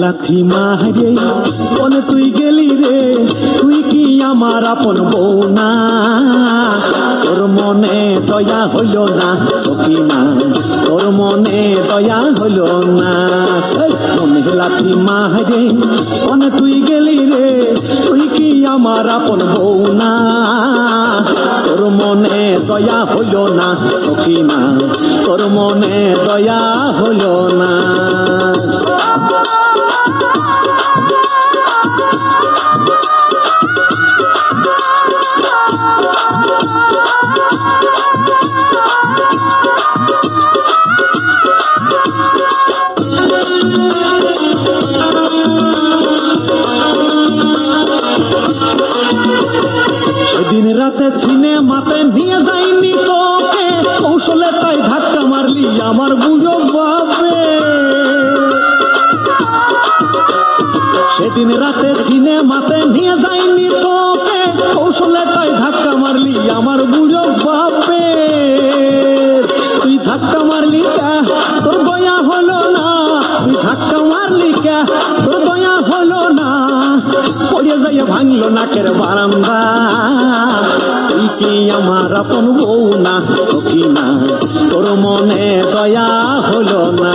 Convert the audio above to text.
লাথি মারে কোন তুই গেলি রে, তুই কি আমার আপন বউ না? তোর মনে দয়া হইল না সখিনা, তোর মনে দয়া হইল না। মনে লাথি মারে কোন তুই গেলি রে, তুই কি আমার আপন বউ না? তোর মনে দয়া হইল না সখিনা, তোর মনে দয়া হইল না। সেদিন রাতে সিনেমাতে নিয়ে যাইনি তোকে, কৌশলে তাই ধাক্কা মারলি আমার বুড়ো বাপে। সেদিন রাতে সিনেমাতে নিয়ে যাইনি তোকে, কৌশলে তাই ধাক্কা মারলি আমার বুড়ো বাপে। তুই ধাক্কা মারলি কে, তোর দয়া হলো না? তুই ধাক্কা মারলি কে, তোর দয়া হলো না? পড়ে যাইয়া ভাঙলো নাকের বারান্দা। তুই কি আমার আপন বউ না সখিনা, তোর মনে দয়া হলো না?